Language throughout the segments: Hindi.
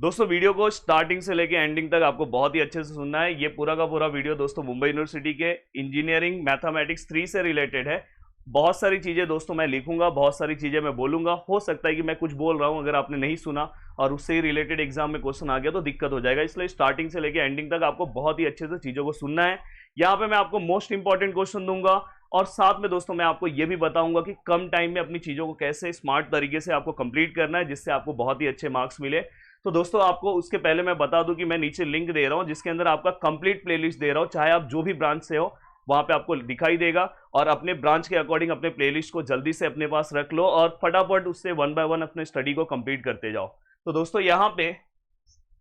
दोस्तों वीडियो को स्टार्टिंग से लेके एंडिंग तक आपको बहुत ही अच्छे से सुनना है। ये पूरा का पूरा वीडियो दोस्तों मुंबई यूनिवर्सिटी के इंजीनियरिंग मैथमेटिक्स 3 से रिलेटेड है। बहुत सारी चीज़ें दोस्तों मैं लिखूंगा, बहुत सारी चीज़ें मैं बोलूंगा। हो सकता है कि मैं कुछ बोल रहा हूं, अगर आपने नहीं सुना और उससे ही रिलेटेड एग्जाम में क्वेश्चन आ गया तो दिक्कत हो जाएगा। इसलिए स्टार्टिंग से लेके एंडिंग तक आपको बहुत ही अच्छे से चीज़ों को सुनना है। यहाँ पे मैं आपको मोस्ट इंपॉर्टेंट क्वेश्चन दूंगा और साथ में दोस्तों मैं आपको ये भी बताऊंगा कि कम टाइम में अपनी चीज़ों को कैसे स्मार्ट तरीके से आपको कंप्लीट करना है, जिससे आपको बहुत ही अच्छे मार्क्स मिले। तो दोस्तों आपको उसके पहले मैं बता दूं कि मैं नीचे लिंक दे रहा हूं जिसके अंदर आपका कंप्लीट प्लेलिस्ट दे रहा हूं। चाहे आप जो भी ब्रांच से हो वहां पे आपको दिखाई देगा, और अपने ब्रांच के अकॉर्डिंग अपने प्लेलिस्ट को जल्दी से अपने पास रख लो और फटाफट उससे 1 बाय 1 अपने स्टडी को कंप्लीट करते जाओ। तो दोस्तों यहाँ पे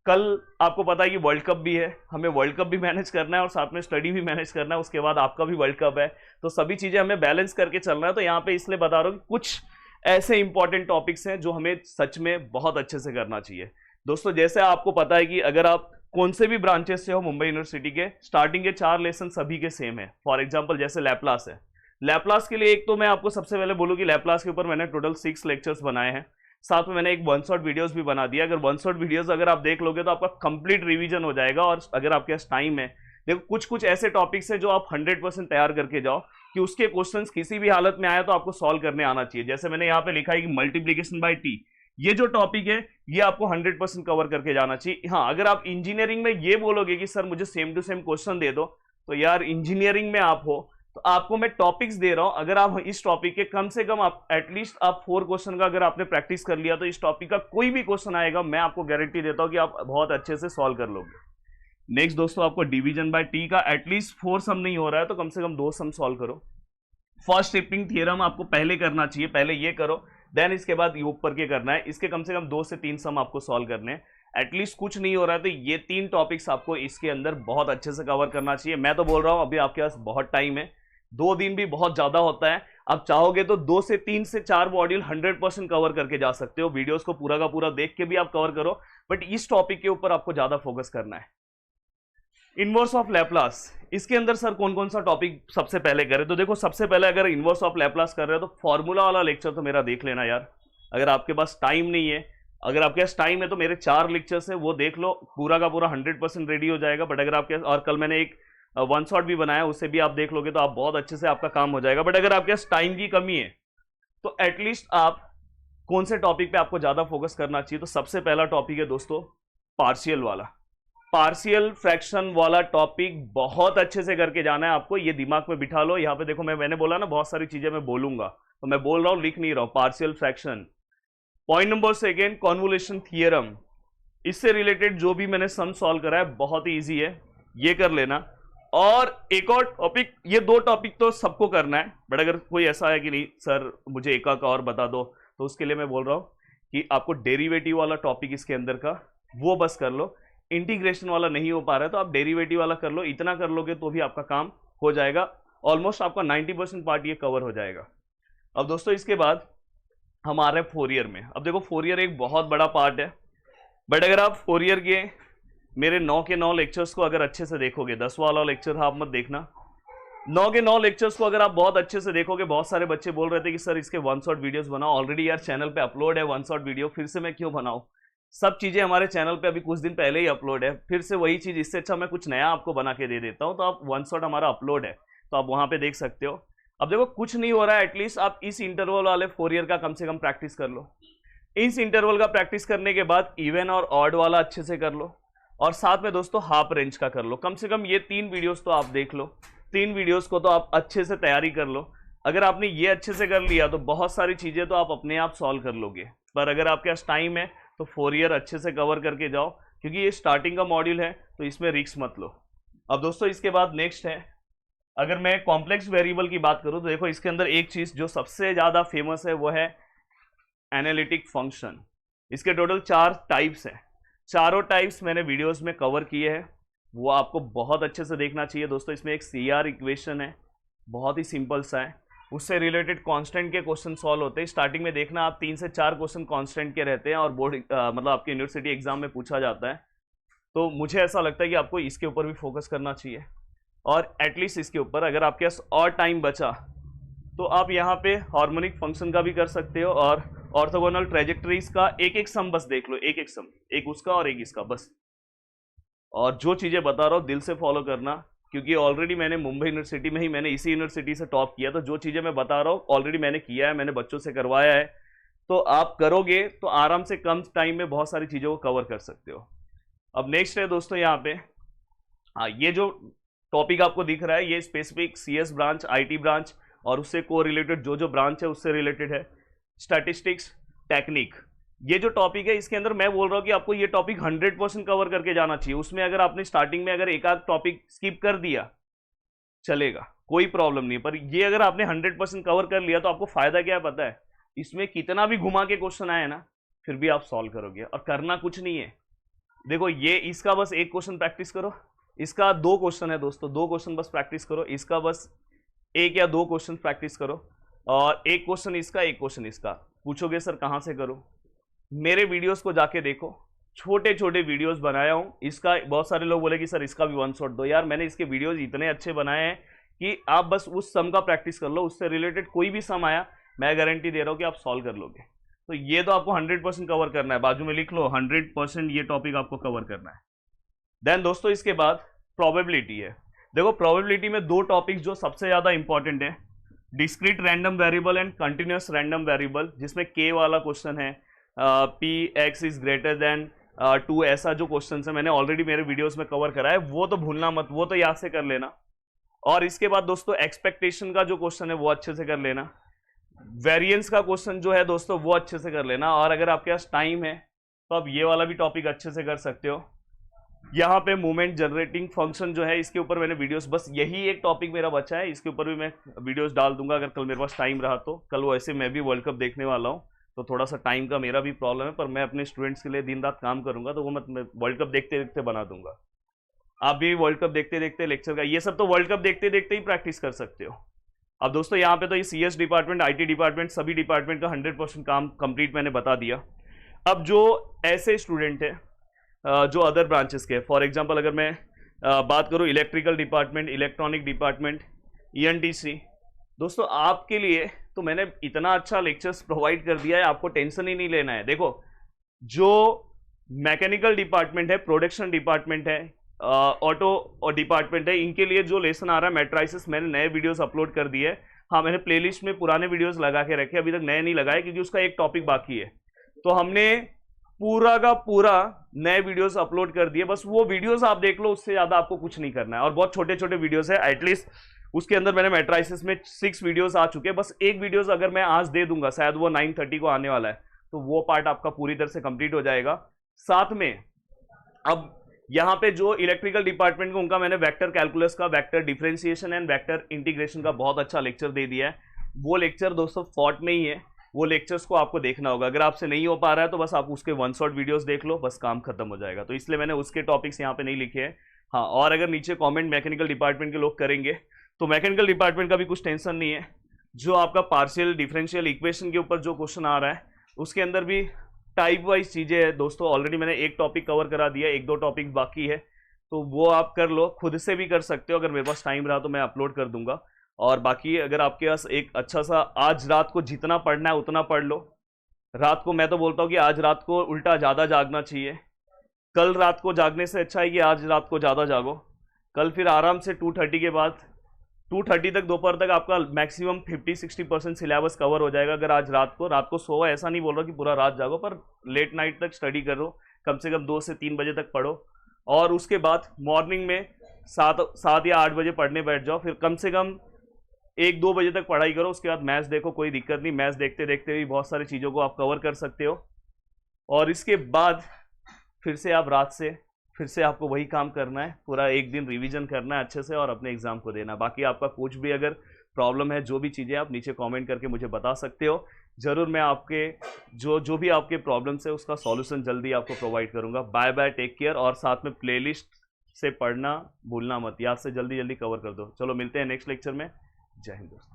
कल आपको पता है कि वर्ल्ड कप भी है, हमें वर्ल्ड कप भी मैनेज करना है और साथ में स्टडी भी मैनेज करना है। उसके बाद आपका भी वर्ल्ड कप है, तो सभी चीजें हमें बैलेंस करके चलना है। तो यहाँ पे इसलिए बता रहा हूँ कि कुछ ऐसे इंपॉर्टेंट टॉपिक्स हैं जो हमें सच में बहुत अच्छे से करना चाहिए। दोस्तों जैसे आपको पता है कि अगर आप कौन से भी ब्रांचेस से हो मुंबई यूनिवर्सिटी के, स्टार्टिंग के 4 लेसन सभी के सेम है। फॉर एग्जांपल जैसे लैपलास है, लैपलास के लिए एक तो मैं आपको सबसे पहले बोलूँ कि लैपलास के ऊपर मैंने टोटल 6 लेक्चर्स बनाए हैं। साथ में मैंने एक 1 शॉट वीडियोस भी बना दिया। अगर 1 शॉट वीडियोस अगर आप देख लोगे तो आपका कंप्लीट रिवीजन हो जाएगा। और अगर आपके पास टाइम है, देखो कुछ कुछ ऐसे टॉपिक्स हैं जो आप 100% तैयार करके जाओ कि उसके क्वेश्चंस किसी भी हालत में आए तो आपको सॉल्व करने आना चाहिए। जैसे मैंने यहाँ पे लिखा है कि मल्टीप्लीकेशन बाय टी, ये जो टॉपिक है ये आपको 100% कवर करके जाना चाहिए। हाँ, अगर आप इंजीनियरिंग में ये बोलोगे कि सर मुझे सेम टू सेम क्वेश्चन दे दो, तो यार इंजीनियरिंग में आप हो तो आपको मैं टॉपिक्स दे रहा हूं। अगर आप इस टॉपिक के कम से कम आप एटलीस्ट आप 4 क्वेश्चन का अगर आपने प्रैक्टिस कर लिया तो इस टॉपिक का कोई भी क्वेश्चन आएगा, मैं आपको गारंटी देता हूं कि आप बहुत अच्छे से सॉल्व कर लोगे। नेक्स्ट दोस्तों आपको डिवीजन बाय टी का एटलीस्ट 4 सम नहीं हो रहा है तो कम से कम 2 सम सॉल्व करो। फर्स्ट शिफ्टिंग थियरम आपको पहले करना चाहिए, पहले ये करो, देन इसके बाद ये ऊपर के करना है। इसके कम से कम 2 से 3 सम आपको सॉल्व करने हैं। एटलीस्ट कुछ नहीं हो रहा है तो ये 3 टॉपिक्स आपको इसके अंदर बहुत अच्छे से कवर करना चाहिए। मैं तो बोल रहा हूं अभी आपके पास बहुत टाइम है, 2 दिन भी बहुत ज्यादा होता है। आप चाहोगे तो 2 से 3 से 4 मॉड्यूल 100% कवर करके जा सकते हो। वीडियोस को पूरा का पूरा देख के भी आप कवर करो, बट इस टॉपिक के ऊपर आपको ज्यादा फोकस करना है। इनवर्स ऑफ लैपलास, इसके अंदर सर कौन कौन सा टॉपिक सबसे पहले करें? तो देखो सबसे पहले अगर इनवर्स ऑफ लैपलास कर रहे हो तो फॉर्मूला वाला लेक्चर तो मेरा देख लेना यार। अगर आपके पास टाइम नहीं है, अगर आपके पास टाइम है तो मेरे 4 लेक्चर्स है वो देख लो, पूरा का पूरा 100% रेडी हो जाएगा। बट अगर आपके, और कल मैंने एक 1 शॉट भी बनाया, उससे भी आप देख लोगे तो आप बहुत अच्छे से आपका काम हो जाएगा। बट अगर आपके पास टाइम की कमी है तो एटलीस्ट आप कौन से टॉपिक पे आपको ज्यादा फोकस करना चाहिए? तो सबसे पहला टॉपिक है दोस्तों पार्शियल वाला, पार्शियल फ्रैक्शन वाला टॉपिक बहुत अच्छे से करके जाना है आपको। ये दिमाग में बिठा लो। यहाँ पे देखो मैंने बोला ना बहुत सारी चीजें मैं बोलूंगा, तो मैं बोल रहा हूं, लिख नहीं रहा हूं। Partial fraction, point number second convolution theorem, इससे रिलेटेड जो भी मैंने सम सॉल्व करा है बहुत ही ईजी है, ये कर लेना। और एक और टॉपिक, ये 2 टॉपिक तो सबको करना है, बट अगर कोई ऐसा है कि नहीं सर मुझे एक का और बता दो, तो उसके लिए मैं बोल रहा हूं कि आपको डेरिवेटिव वाला टॉपिक इसके अंदर का वो बस कर लो। इंटीग्रेशन वाला नहीं हो पा रहा है तो आप डेरिवेटिव वाला कर लो। इतना कर लोगे तो भी आपका काम हो जाएगा। ऑलमोस्ट आपका 90% पार्ट ये कवर हो जाएगा। अब दोस्तों इसके बाद हम आ रहे हैं फोरियर में। अब देखो फोरियर एक बहुत बड़ा पार्ट है, बट अगर आप फोरियर के मेरे 9 के 9 लेक्चर्स को अगर अच्छे से देखोगे, 10 वाला लेक्चर आप मत देखना, 9 के 9 लेक्चर्स को अगर आप बहुत अच्छे से देखोगे, बहुत सारे बच्चे बोल रहे थे कि सर इसके 1 शॉट वीडियोस बनाओ। ऑलरेडी यार चैनल पे अपलोड है 1 शॉट वीडियो, फिर से मैं क्यों बनाऊं? सब चीजें हमारे चैनल पे अभी कुछ दिन पहले ही अपलोड है, फिर से वही चीज, इससे अच्छा मैं कुछ नया आपको बना के दे देता हूं। तो आप 1 शॉट हमारा अपलोड है तो आप वहां पे देख सकते हो। अब देखो कुछ नहीं हो रहा है, एटलीस्ट आप इस इंटरवल वाले फोरियर का कम से कम प्रैक्टिस कर लो। इस इंटरवल का प्रैक्टिस करने के बाद इवन और ऑड वाला अच्छे से कर लो, और साथ में दोस्तों हाफ रेंज का कर लो। कम से कम ये 3 वीडियोस तो आप देख लो, 3 वीडियोस को तो आप अच्छे से तैयारी कर लो। अगर आपने ये अच्छे से कर लिया तो बहुत सारी चीजें तो आप अपने आप सॉल्व कर लोगे। पर अगर आपके पास टाइम है तो फोरियर अच्छे से कवर करके जाओ, क्योंकि ये स्टार्टिंग का मॉड्यूल है तो इसमें रिस्क मत लो। अब दोस्तों इसके बाद नेक्स्ट है, अगर मैं कॉम्प्लेक्स वेरिएबल की बात करूं तो देखो इसके अंदर एक चीज जो सबसे ज्यादा फेमस है वो है एनालिटिक फंक्शन। इसके टोटल 4 टाइप्स हैं, चारों टाइप्स मैंने वीडियोस में कवर किए हैं, वो आपको बहुत अच्छे से देखना चाहिए। दोस्तों इसमें एक CR इक्वेशन है, बहुत ही सिंपल सा है, उससे रिलेटेड कांस्टेंट के क्वेश्चन सॉल्व होते हैं। स्टार्टिंग में देखना आप 3 से 4 क्वेश्चन कांस्टेंट के रहते हैं और बोर्ड मतलब आपके यूनिवर्सिटी एग्जाम में पूछा जाता है। तो मुझे ऐसा लगता है कि आपको इसके ऊपर भी फोकस करना चाहिए, और एटलीस्ट इसके ऊपर अगर आपके पास और टाइम बचा तो आप यहाँ पे हार्मोनिक फंक्शन का भी कर सकते हो और ऑर्थोगोनल ट्रेजेक्टरीज का एक एक सम बस देख लो, एक एक सम, एक उसका और एक इसका बस। और जो चीजें बता रहा हूँ दिल से फॉलो करना, क्योंकि ऑलरेडी मैंने मुंबई यूनिवर्सिटी में ही मैंने इसी यूनिवर्सिटी से टॉप किया, तो जो चीजें मैं बता रहा हूँ ऑलरेडी मैंने किया है, मैंने बच्चों से करवाया है, तो आप करोगे तो आराम से कम टाइम में बहुत सारी चीजों को कवर कर सकते हो। अब नेक्स्ट है दोस्तों यहाँ पे, हाँ ये जो टॉपिक आपको दिख रहा है ये specific CS branch, IT branch और उससे को रिलेटेड जो जो ब्रांच है उससे रिलेटेड है। स्टैटिस्टिक्स, टेक्निक, ये जो टॉपिक है इसके अंदर मैं बोल रहा हूँ कि आपको ये टॉपिक 100% कवर करके जाना चाहिए। उसमें अगर आपने स्टार्टिंग में अगर एक आध टॉपिक स्किप कर दिया चलेगा, कोई प्रॉब्लम नहीं, पर ये अगर आपने 100% कवर कर लिया तो आपको फायदा क्या है पता है, इसमें कितना भी घुमा के क्वेश्चन आए ना फिर भी आप सॉल्व करोगे। और करना कुछ नहीं है, देखो ये इसका बस एक क्वेश्चन प्रैक्टिस करो, इसका 2 क्वेश्चन है दोस्तों, 2 क्वेश्चन बस प्रैक्टिस करो, इसका बस 1 या 2 क्वेश्चन प्रैक्टिस करो, और 1 क्वेश्चन इसका, 1 क्वेश्चन इसका। पूछोगे सर कहाँ से करूँ, मेरे वीडियोस को जाके देखो, छोटे छोटे वीडियोस बनाया हूँ। इसका बहुत सारे लोग बोले कि सर इसका भी 1 शॉट दो, यार मैंने इसके वीडियोस इतने अच्छे बनाए हैं कि आप बस उस सम का प्रैक्टिस कर लो, उससे रिलेटेड कोई भी सम आया मैं गारंटी दे रहा हूँ कि आप सॉल्व कर लोगे। तो ये तो आपको 100% कवर करना है, बाजू में लिख लो 100% ये टॉपिक आपको कवर करना है। देन दोस्तों इसके बाद प्रोबेबिलिटी है। देखो प्रोबेबिलिटी में 2 टॉपिक्स जो सबसे ज्यादा इंपॉर्टेंट है, discrete random variable and continuous random variable, जिसमें के वाला क्वेश्चन है, P x is greater than 2, ऐसा जो क्वेश्चन है मैंने ऑलरेडी मेरे वीडियोस में कवर करा है, वो तो भूलना मत, वो तो याद से कर लेना। और इसके बाद दोस्तों एक्सपेक्टेशन का जो क्वेश्चन है वो अच्छे से कर लेना, वेरिएंस का क्वेश्चन जो है दोस्तों वो अच्छे से कर लेना, और अगर आपके पास टाइम है तो आप ये वाला भी टॉपिक अच्छे से कर सकते हो। यहाँ पे मूवमेंट जनरेटिंग फंक्शन जो है इसके ऊपर मैंने वीडियोस, बस यही एक टॉपिक मेरा बचा है, इसके ऊपर भी मैं वीडियोस डाल दूंगा अगर कल मेरे पास टाइम रहा तो। कल वैसे मैं भी वर्ल्ड कप देखने वाला हूँ, तो थोड़ा सा टाइम का मेरा भी प्रॉब्लम है, पर मैं अपने स्टूडेंट्स के लिए दिन रात काम करूंगा, तो वो मैं वर्ल्ड कप देखते देखते बना दूंगा। आप भी वर्ल्ड कप देखते देखते लेक्चर का, ये सब तो वर्ल्ड कप देखते देखते ही प्रैक्टिस कर सकते हो। अब दोस्तों यहाँ पे तो ये सीएस डिपार्टमेंट, आईटी डिपार्टमेंट, सभी डिपार्टमेंट का 100% काम कंप्लीट मैंने बता दिया। अब जो ऐसे स्टूडेंट है जो अदर ब्रांचेस के, फॉर एग्जांपल अगर मैं बात करूँ electrical department, electronic department, ENTC, दोस्तों आपके लिए तो मैंने इतना अच्छा लेक्चर्स प्रोवाइड कर दिया है, आपको टेंशन ही नहीं लेना है। देखो जो मैकेनिकल डिपार्टमेंट है, प्रोडक्शन डिपार्टमेंट है, ऑटो डिपार्टमेंट है, इनके लिए जो लेसन आ रहा है मैट्राइसिस, मैंने नए वीडियोस अपलोड कर दिए है। हाँ मैंने प्लेलिस्ट में पुराने वीडियोस लगा के रखे, अभी तक नए नहीं लगाए क्योंकि उसका एक टॉपिक बाकी है, तो हमने पूरा का पूरा नए वीडियोस अपलोड कर दिए, बस वो वीडियोस आप देख लो, उससे ज्यादा आपको कुछ नहीं करना है। और बहुत छोटे छोटे वीडियोस है, एटलीस्ट उसके अंदर मैंने मैट्राइसिस में 6 वीडियोस आ चुके हैं, बस एक वीडियोस अगर मैं आज दे दूंगा, शायद वो 9:30 को आने वाला है, तो वो पार्ट आपका पूरी तरह से कंप्लीट हो जाएगा। साथ में अब यहाँ पे जो इलेक्ट्रिकल डिपार्टमेंट को उनका मैंने वेक्टर कैलकुलस का, vector differentiation and vector integration का बहुत अच्छा लेक्चर दे दिया है। वो लेक्चर दोस्तों फॉर्ट में ही है, वो लेक्चर्स को आपको देखना होगा। अगर आपसे नहीं हो पा रहा है तो बस आप उसके 1 शॉट वीडियोस देख लो, बस काम खत्म हो जाएगा। तो इसलिए मैंने उसके टॉपिक्स यहाँ पे नहीं लिखे हैं। हाँ, और अगर नीचे कमेंट मैकेनिकल डिपार्टमेंट के लोग करेंगे तो मैकेनिकल डिपार्टमेंट का भी कुछ टेंशन नहीं है। जो आपका पार्शियल डिफरेंशियल इक्वेशन के ऊपर जो क्वेश्चन आ रहा है उसके अंदर भी टाइप वाइज चीज़ें हैं दोस्तों। ऑलरेडी मैंने एक टॉपिक कवर करा दिया, 1-2 टॉपिक बाकी है, तो वो आप कर लो, खुद से भी कर सकते हो। अगर मेरे पास टाइम रहा तो मैं अपलोड कर दूंगा। और बाकी अगर आपके पास एक अच्छा सा, आज रात को जितना पढ़ना है उतना पढ़ लो। रात को मैं तो बोलता हूँ कि आज रात को उल्टा ज़्यादा जागना चाहिए। कल रात को जागने से अच्छा है कि आज रात को ज़्यादा जागो। कल फिर आराम से 2:30 के बाद 2:30 तक, दोपहर तक आपका मैक्सिमम 50-60% सिलेबस कवर हो जाएगा। अगर आज रात को सो, ऐसा नहीं बोल रहा कि पूरा रात जागो, पर लेट नाइट तक स्टडी करो, कम से कम 2 से 3 बजे तक पढ़ो। और उसके बाद मॉर्निंग में 7 या 8 बजे पढ़ने बैठ जाओ, फिर कम से कम 1-2 बजे तक पढ़ाई करो। उसके बाद मैच देखो, कोई दिक्कत नहीं, मैच देखते देखते भी बहुत सारी चीज़ों को आप कवर कर सकते हो। और इसके बाद फिर से आप रात से फिर से आपको वही काम करना है, पूरा एक दिन रिवीजन करना है अच्छे से और अपने एग्जाम को देना। बाकी आपका कुछ भी अगर प्रॉब्लम है, जो भी चीज़ें, आप नीचे कमेंट करके मुझे बता सकते हो। ज़रूर मैं आपके जो भी आपके प्रॉब्लम्स है उसका सॉल्यूशन जल्दी आपको प्रोवाइड करूँगा। Bye bye, take care. और साथ में प्लेलिस्ट से पढ़ना भूलना मत, याद से जल्दी जल्दी कवर कर दो। चलो मिलते हैं नेक्स्ट लेक्चर में। जय हिंद दोस्तों।